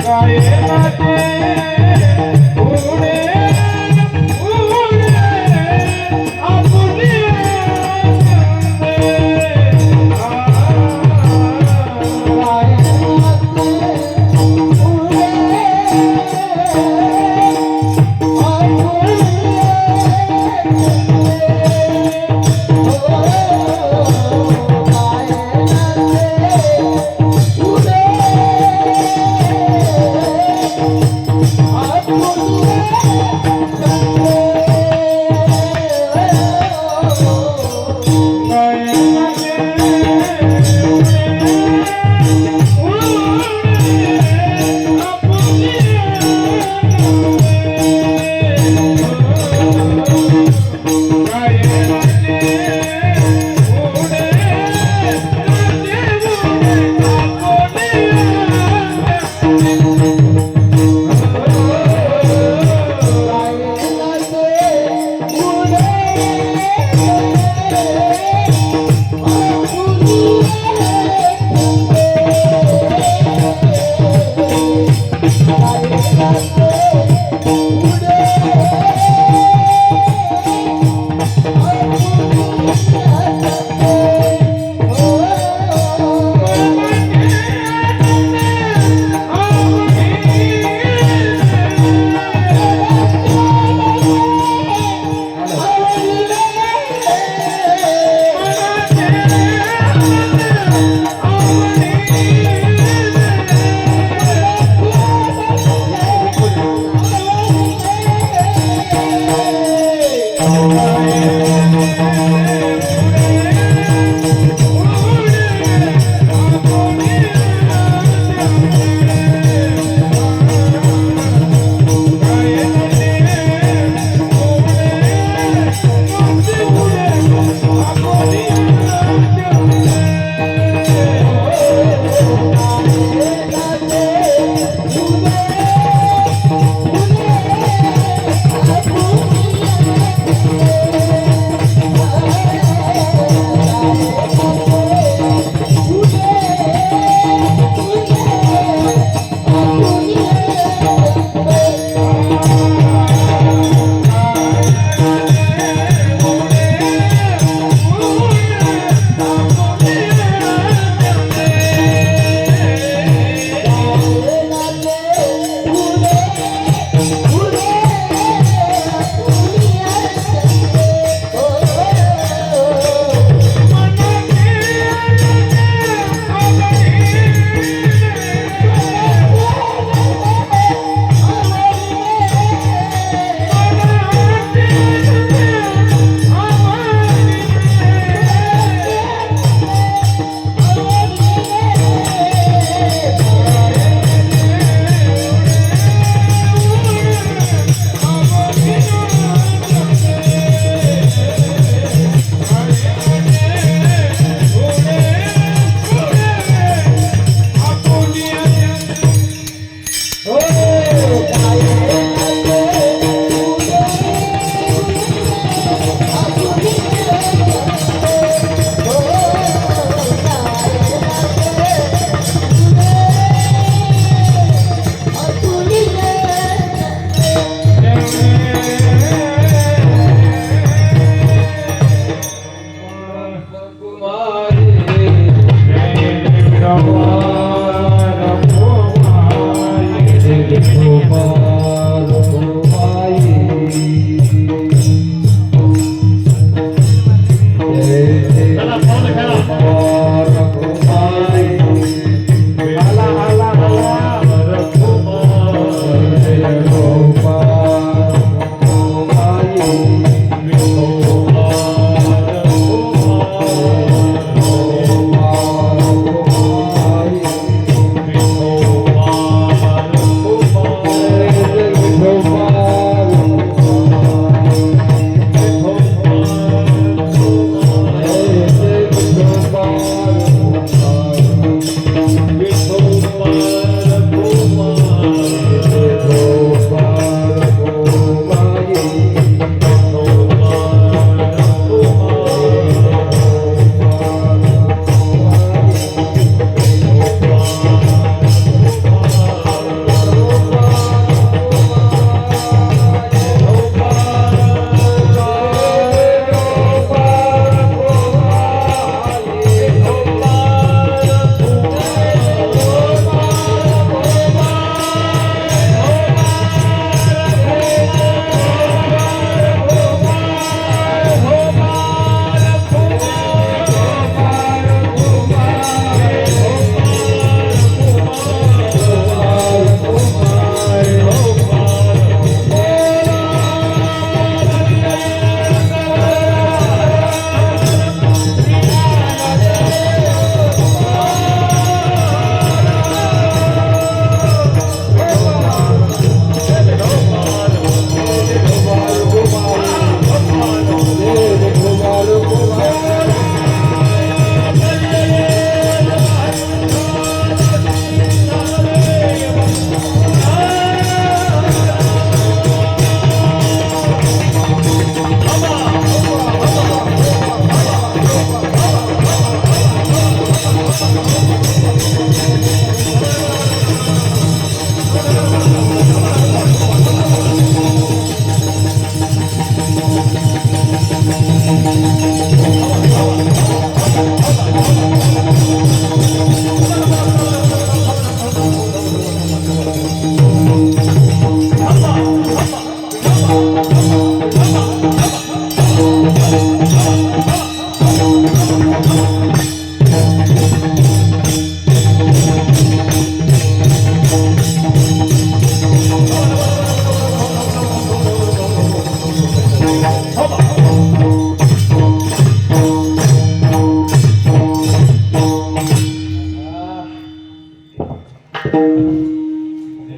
गाये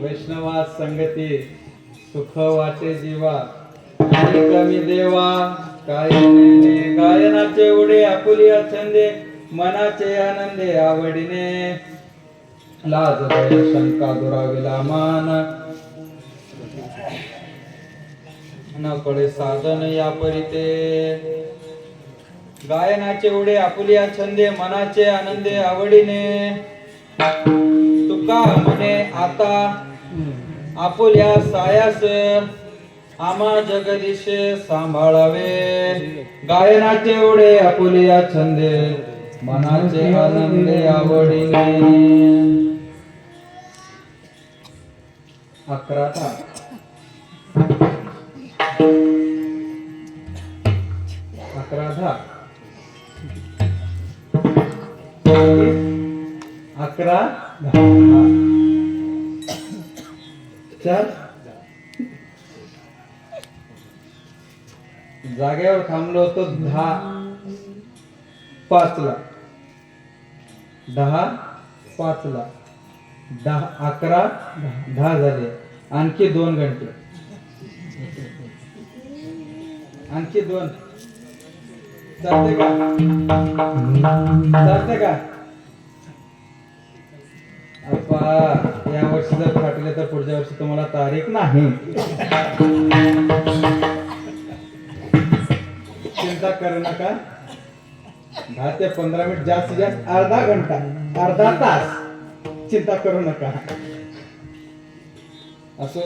वैष्णवा संगती सुख वाटे जीवा आणि कमी देवा काय नेणे गायनाचे उडे आपुली छंदे मनाचे आनंदे आवडीने लाज भय शंका दुराविला मान न कळे साधन या परिते गायनाचे उडे आपुलिया छंदे मनाचे आनंदे आवडीने तुका म्हणे आता आपुल्या सायास आम्हा जगदीश सांभाळावे गायनाचे उडे आपुलिया छंदे मनाचे आनंदे आवडीने 11 जागेवर थांबलो होतो 10:05 ला 10:05 ला 11:10 झाले आणखी 2 घंटे आणखी 2 चालते का अप्पा या वर्षी जर फाटले तर पुढच्या वर्षी तुम्हाला तारीख नाही चिंता करू नका 10 ते 15 मिनिट जास्तीत जास्त अर्धा घंटा अर्धा तास चिंता करू नका असं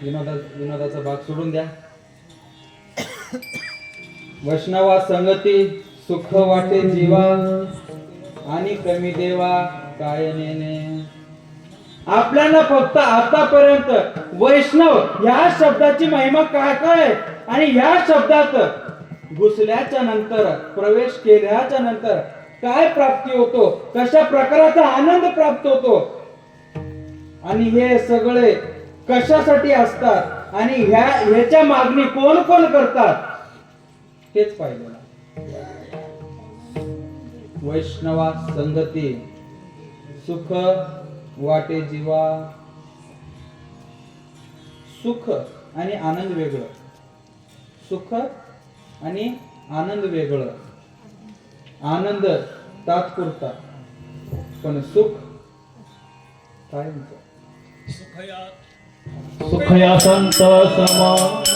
विनोदाचा भाग सोडून द्या वैष्णवा संगती सुख वाटे जीवा आणि कमी देवा काय नेणे आपल्याला फक्त आतापर्यंत वैष्णव ह्या शब्दाची महिमा काय काय आणि ह्या शब्दात घुसल्याच्या नंतर प्रवेश केल्याच्या नंतर काय प्राप्ती होतो कशा प्रकारचा आनंद प्राप्त होतो आणि हे सगळे कशासाठी असतात आणि ह्याच्या मागणी कोण कोण करतात तेच पाहिलं वैष्णवा संगती सुख वाटे जीवा सुख आणि आनंद वेगळं सुख आणि आनंद वेगळं आनंद तात्पुरता पण सुख काय सुखया संत समाग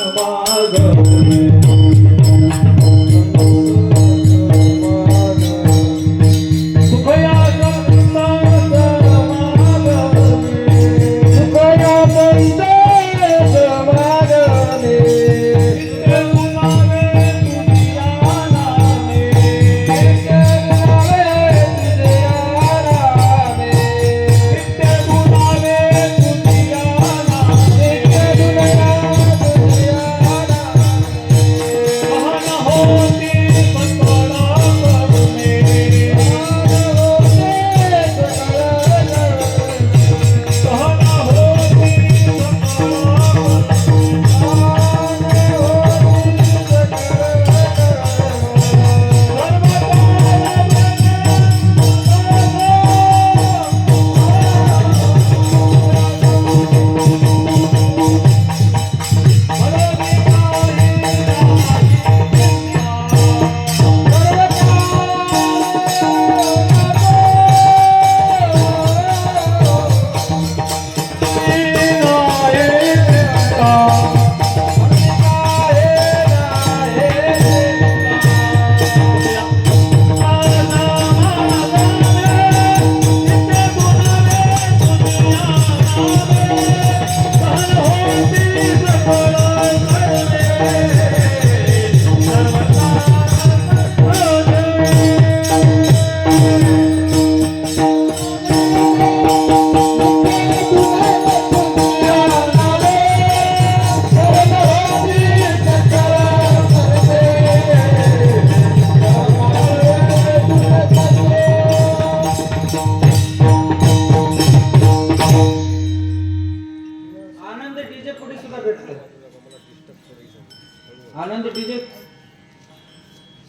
आनंद डीजे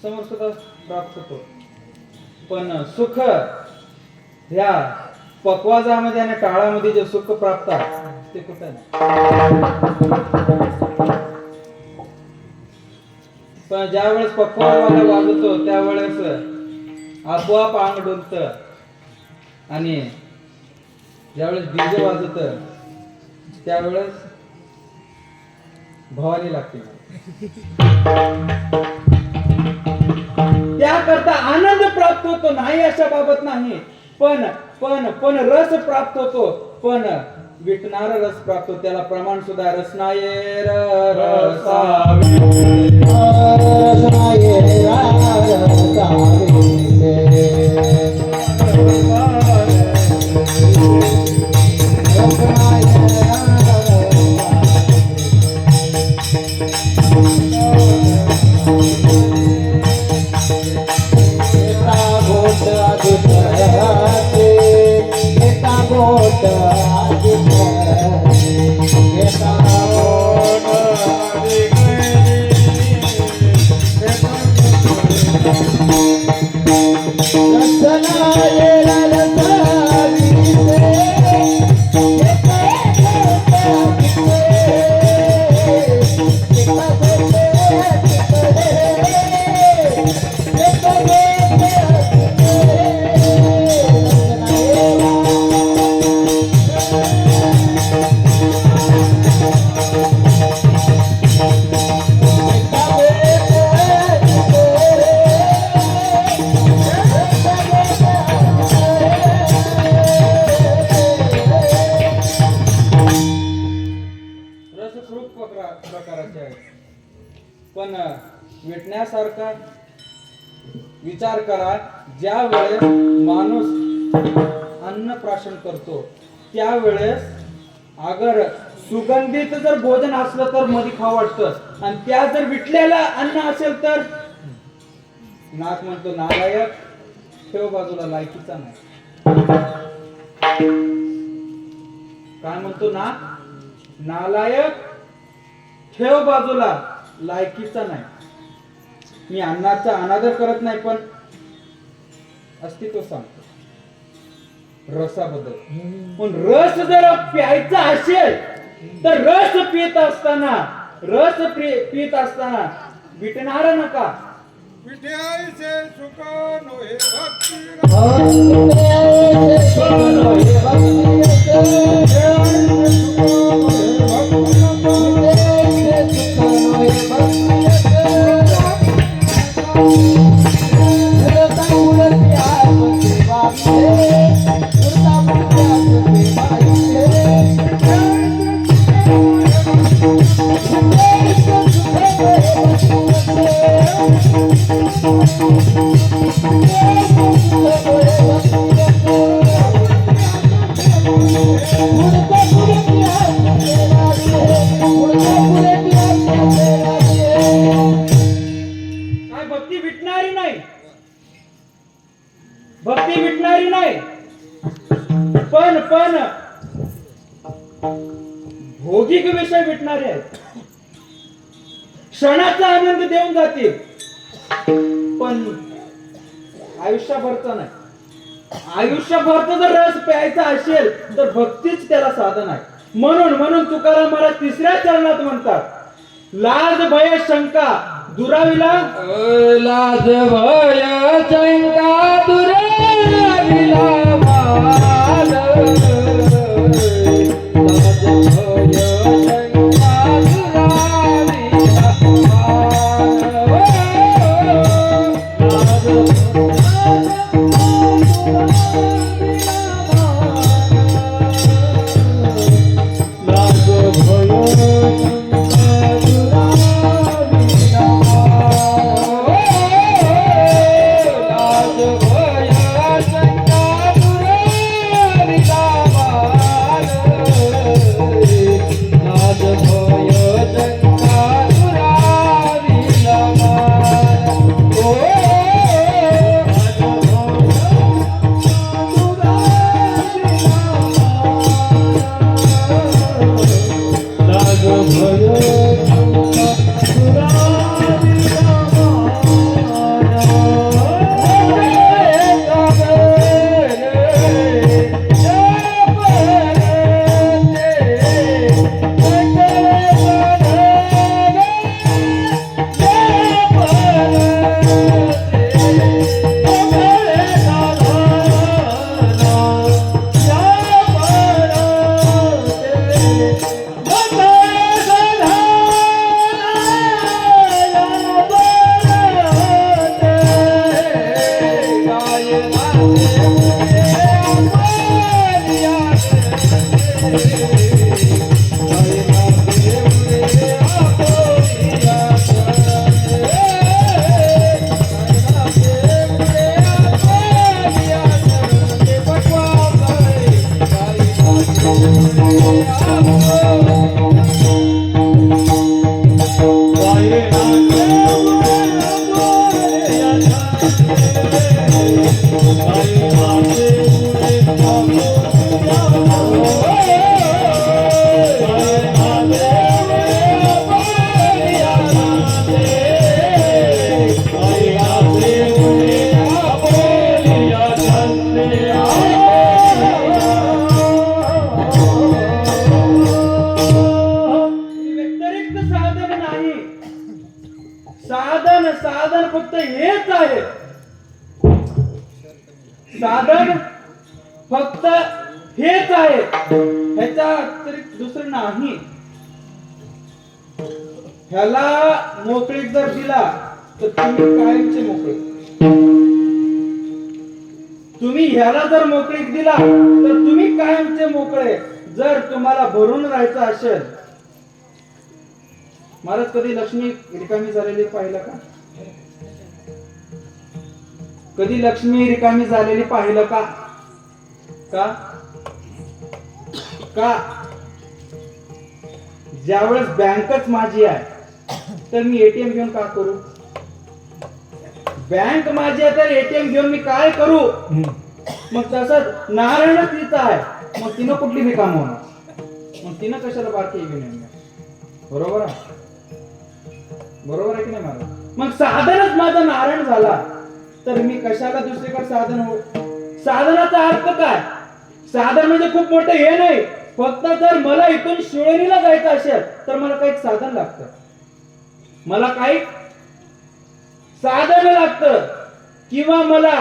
समोर सुद्धा प्राप्त होतो पण सुख ह्या पक्वाजामध्ये आणि टाळामध्ये जे सुख प्राप्त आहे ते कुठे नाही. पण ज्या वेळेस पक्वाजाला वाजतो त्यावेळेस आपोआप अंग डोलत आणि ज्यावेळेस डीजे वाजत त्यावेळेस भवानी लागते. त्याकरता आनंद प्राप्त होतो नाही अशा बाबत नाही, पण पण पण रस प्राप्त होतो, पण विटणारा रस प्राप्त होतो. त्याला प्रमाण सुद्धा रसनाये रसावे प्रकारचे आहेत. पण विटण्यासारखा विचार करा, ज्या वेळेस माणूस अन्नप्राशन करतो त्यावेळेस अगर सुगंधित जर भोजन असलं तर मध्ये खावं वाटतं, आणि त्या जर विटलेला अन्न असेल तर नाक म्हणतो नालायक, ठेव बाजूला, लायकीचा नाही. काय म्हणतो नाक? नालायक, ठेव बाजूला, लायकीचा नाही. मी अन्नाचा अनादर करत नाही, पण अस्तित्व सांगतो रसाबद्दल. पण रस जर प्यायचा असेल तर रस पित असताना विटणार नका. विठ्याचे सुख नोहे भक्ती भक्ती विटणारी नाही, पण भौतिक विषय विटणारे आहेत. क्षणाचा आनंद देऊन जातील, पण आयुष्यभरचा नाही. आयुष्यभरचा जर रस प्यायचा असेल तर भक्तीच त्याला साधन आहे. म्हणून तुकाराम महाराज तिसऱ्या चरणात म्हणतात, लाज भय शंका दुराविला, लाज भय शंका दुराविला माल. लाज भय शंका दुराविला व्यतिरिक्त साधन नाही. साधन साधन फक्त हेच आहे. साधन फक्त हेच आहे, ह्याच्या अतिरिक्त दुसरं नाही. ह्याला मोकळीक जर दिला तर तुम्ही कायमचे मोकळे. तुम्ही ह्याला जर मोकळीक दिला तर तुम्ही कायमचे मोकळे. जर तुम्हाला भरून राहायचं असेल, महाराज कधी लक्ष्मी रिकामी झालेली पाहिलं का? कधी लक्ष्मी रिकामी झालेली पाहिलं का? का का ज्यावेळेस बँकच माझी आहे तर मी एटीएम घेऊन का करू? बँक माझी आहे तर एटीएम घेऊन मी काय करू? मग तसंच नारायण तिचं आहे, मग तिनं कुठली मी काम होणार? मग तिनं कशाला बाकी घेऊन येणार? बरोबर आहे, बरोबर आहे की नाही मला? मग साधनच माझा नारायण झाला तर मी कशाला दुसरीकडे साधन हो? साधनाचा अर्थ काय? साधन म्हणजे खूप मोठं हे नाही. फक्त जर मला इथून शिवणीला जायचं असेल तर मला काही साधन लागतं. मला काही साधन लागतं. किंवा मला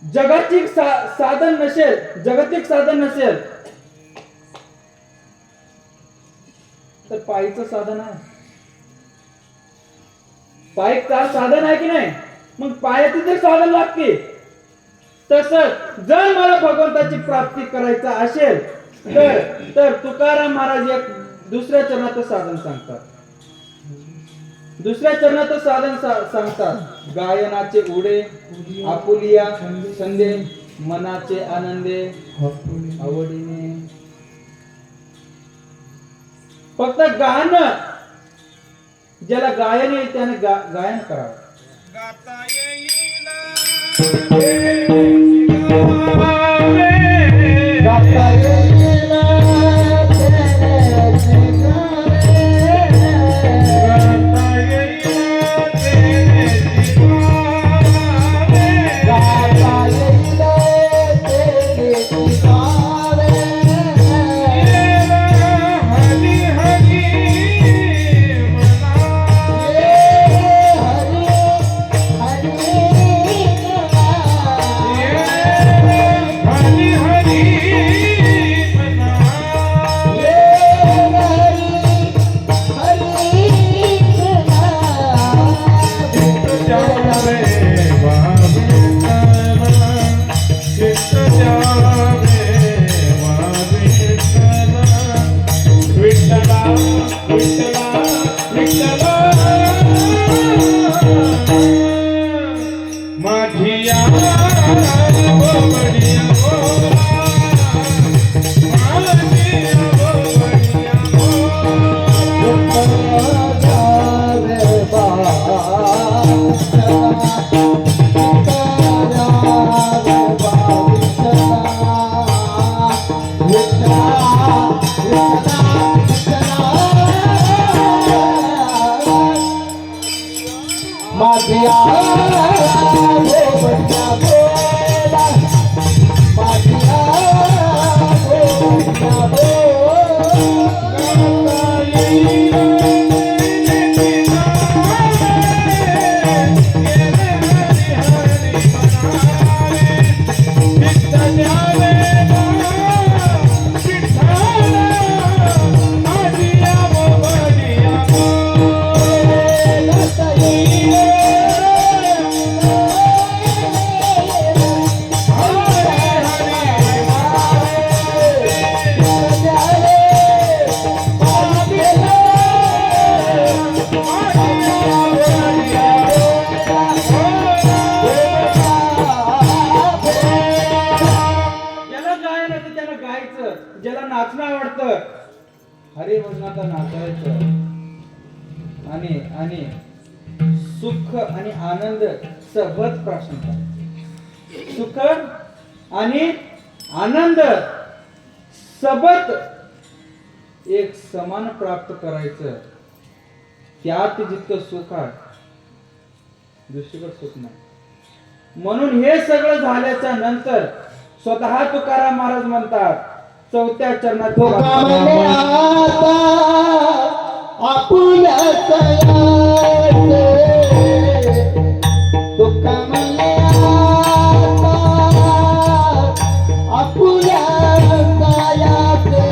जागतिक साधन नसेल, जागतिक साधन नसेल तर पायीचं साधन आहे. पायीचं साधन आहे की नाही? मग पायाचे जर साधन लागते. तसंच जर मला भगवंताची प्राप्ती करायचं असेल तर तुकाराम महाराज एक दुसऱ्या चरणाचं साधन सांगतात. दुसऱ्या चरणाचं साधन सांगतात. गायनाचे उडे आपुलिया संदे, मनाचे आनंदे आवडीने. फक्त गाणं, ज्याला गायन येईल त्याने गायन करावं. गाता येईल गाता येईल ज्याला गायचं, ज्याला नाचणं आवडतं, हरिभजनात नाचायचं आणि आणि सुख आणि आनंद सोबत प्राशन करायचं. सुख आणि आनंद सोबत एक समान प्राप्त करायचं. त्यात जितकं सुख आहे दुसरीकडे सुख नाही. म्हणून हे सगळं झाल्याच्या नंतर स्वतः तुकाराम महाराज म्हणतात चौथ्या चरणात तुका म्हणे आता आपुल्या सयाचे, तुका म्हणे आता आपुल्या सयाचे.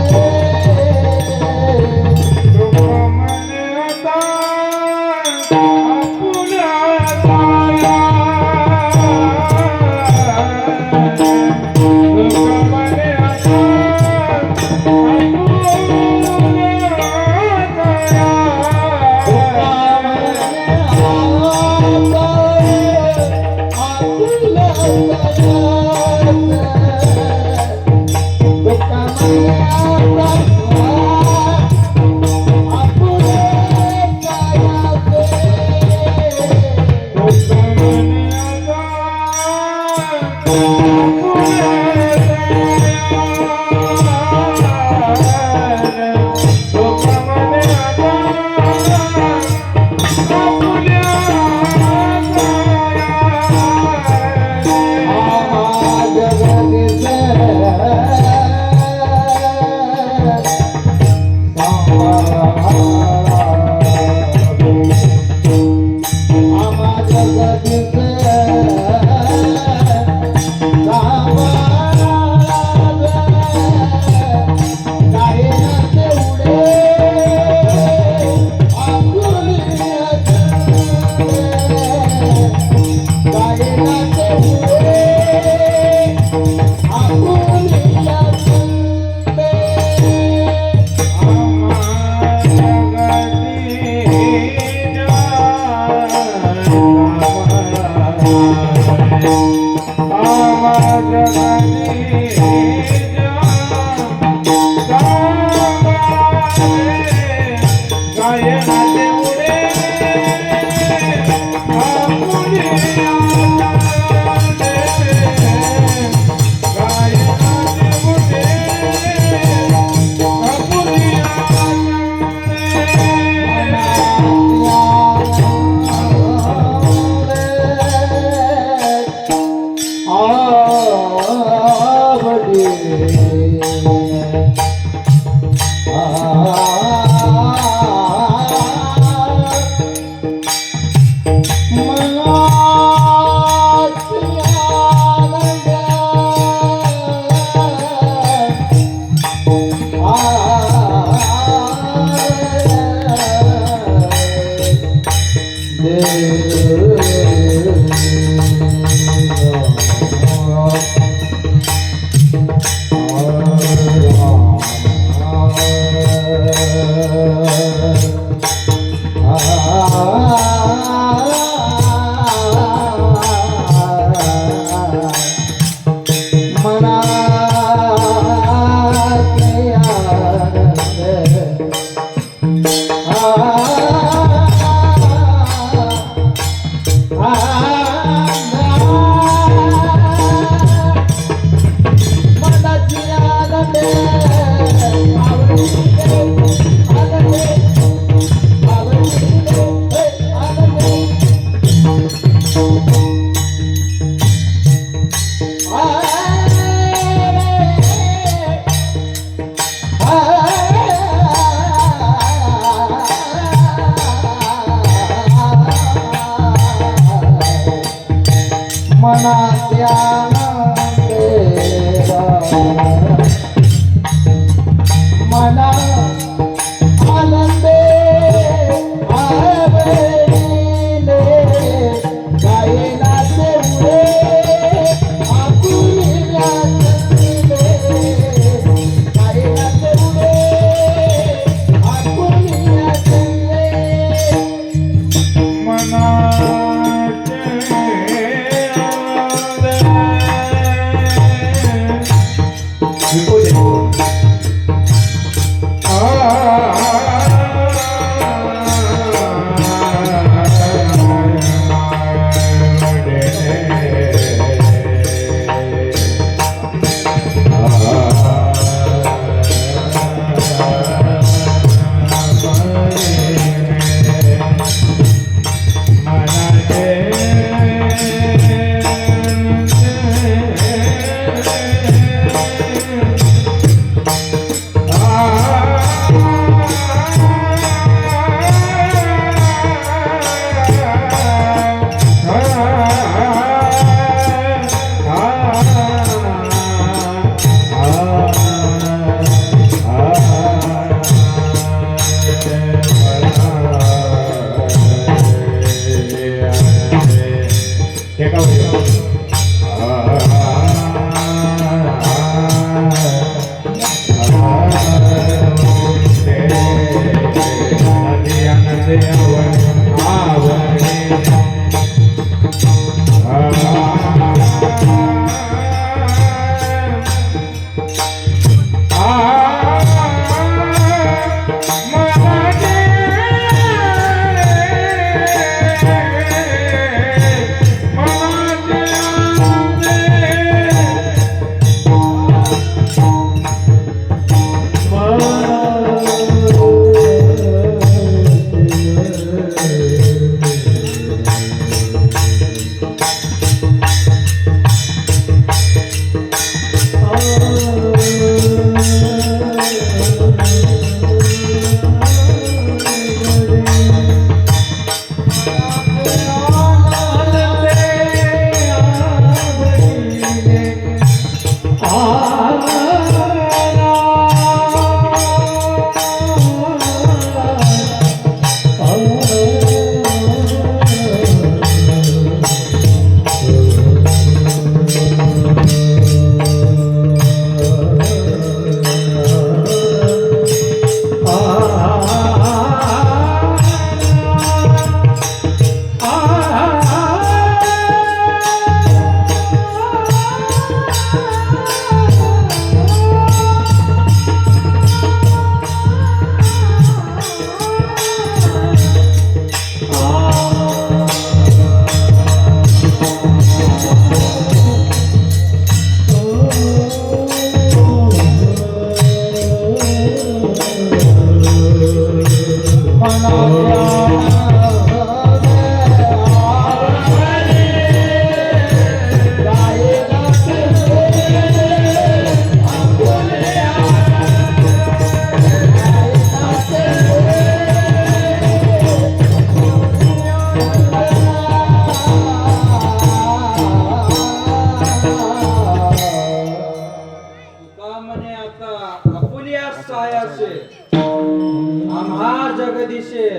जगदीशे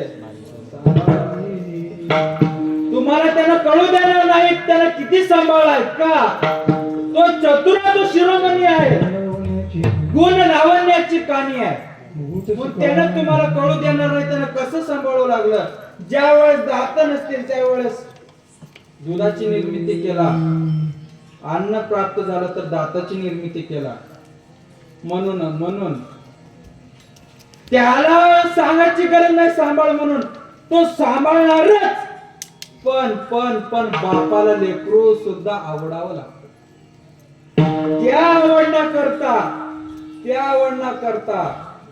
तुम्हाला त्यानं कळू देणार नाहीत त्याला किती सांभाळाय का तो चतुर तो शिरोमणी आहे गुण लावण्याची कानी आहे मग त्यानं तुम्हाला कळू देणार नाही त्यानं कसं सांभाळू लागलं ज्या वेळेस दात नसतील त्यावेळेस दुधाची निर्मिती केला अन्न प्राप्त झालं तर दाताची निर्मिती केला म्हणून त्याला सांगायची गरज नाही सांभाळ म्हणून तो सांभाळणारच पण बापाला लेकरू सुद्धा आवडावं लागतं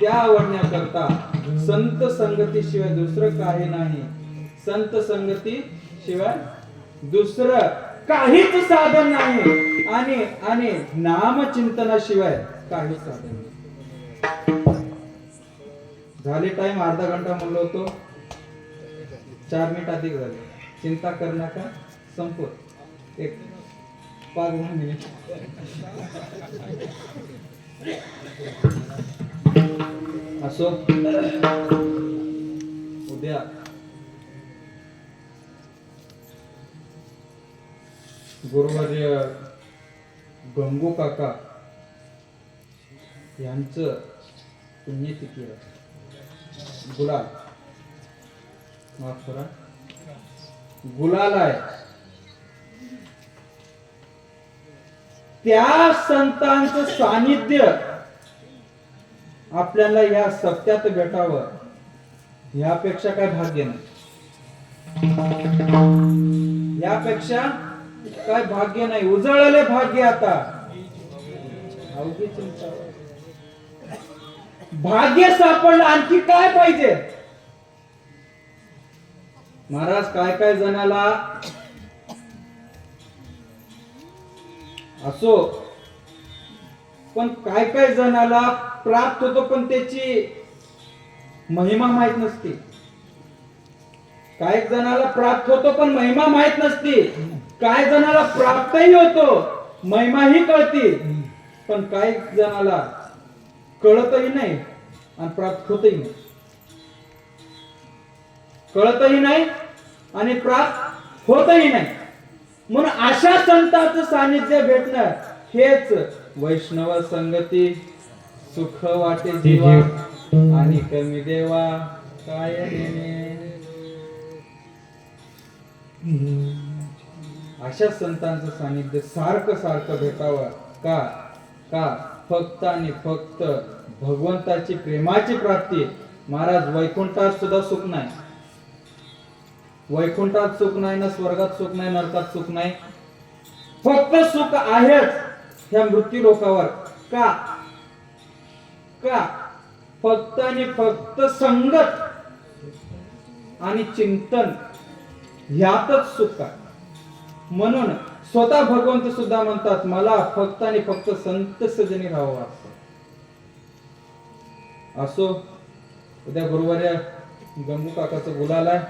त्या आवडण्याकरता संत संगती शिवाय दुसरं काही नाही संत संगती शिवाय दुसरं काहीच साधन नाही आणि नामचिंतनाशिवाय काही साधन नाही झाले टाइम अर्धा घंटा म्हणलो होतो 4 मिनिट अधिक झाले चिंता कर नका संपत एक 5-10 मिनिट असो उद्या गुरुवर्य गंगू काका यांचं पुण्यतिथी आहे गुलाल माफ करा गुलाल आहे त्या संतांचं सानिध्य आपल्याला या सत्यात भेटावं यापेक्षा काय भाग्य नाही. यापेक्षा काय भाग्य नाही. उजळले भाग्य आता. अवघी चिंता. भाग्य सापडलं आणखी काय पाहिजे. महाराज काय काय जणाला असो पण काय काय जणाला प्राप्त होतो पण त्याची महिमा माहित नसते. काही जणाला प्राप्त होतो पण महिमा माहित नसते. काही जणाला प्राप्तही होतो महिमाही कळते पण काही जणाला कळतही नाही आणि प्राप्त होतही नाही. कळतही नाही आणि प्राप्त होतही नाही. म्हणून अशा संतांचं सानिध्य भेटणं हेच वैष्णव संगती. सुख वाटे जीवा आणि कमी देवा काय नेणे. अशा संतांचं सानिध्य सारखं सारखं भेटावं. का का फक्त आणि फक्त भगवंताची प्रेमाची प्राप्ती. महाराज वैकुंठात सुद्धा सुख नाही. वैकुंठात सुख नाही ना स्वर्गात सुख नाही नरकात सुख नाही. फक्त सुख आहेच ह्या मृत्यू लोकावर. का का फक्त आणि फक्त संगत आणि चिंतन ह्यातच सुख आहे. म्हणून स्वतः भगवंत सुद्धा म्हणतात मला फक्त आणि फक्त संत सजनी राहावं वाटतं. असो उद्या गुरुवारी गंगू काकाचं गुलाल आहे.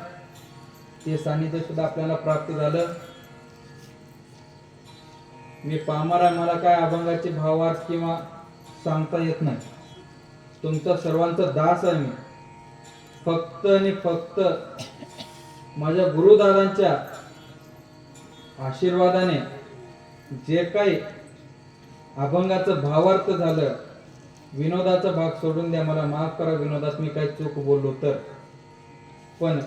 ते सानिध्य सुद्धा आपल्याला प्राप्त झालं. मी पामर आहे. मला काय अभंगाचे भावार्थ किंवा सांगता येत नाही. तुमचा सर्वांचा दास आहे मी. फक्त आणि फक्त माझ्या गुरुदादांच्या आशीर्वादाने जे काही अभंगाचं भावार्थ झालं. विनोदाचा भाग सोडून द्या. मला माफ करा विनोदात मी काही चूक बोललो तर. पण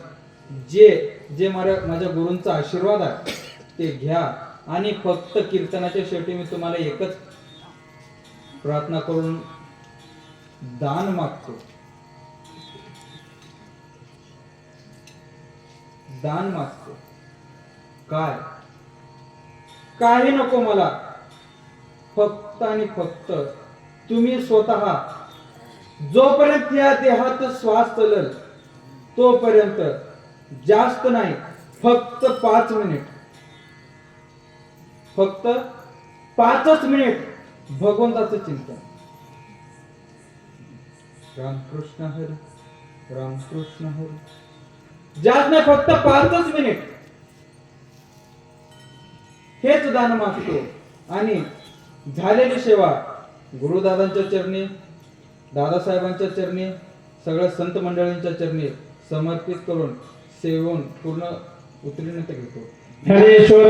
जे जे माझ्या गुरूंचा आशीर्वाद आहे ते घ्या. आणि फक्त कीर्तनाच्या शेवटी मी तुम्हाला एकच प्रार्थना करून दान मागतो. दान मागतो. काय काही नको मला. फक्त आणि फक्त तुम्ही स्वतः जोपर्यंत या देहात श्वास चलल तोपर्यंत जास्त नाही फक्त 5 मिनिट. फक्त 5च मिनिट भगवंताचं चिंतन. रामकृष्ण हरी रामकृष्ण हरी. जास्त नाही फक्त 5च मिनिट हेच दान मागतो. आणि झालेली सेवा गुरुदादांच्या चरणी दादासाहेबांच्या चरणी सगळ्या संत मंडळींच्या चरणी समर्पित करून सेवून पूर्ण उतरण्यात घेतो. हरेश्वर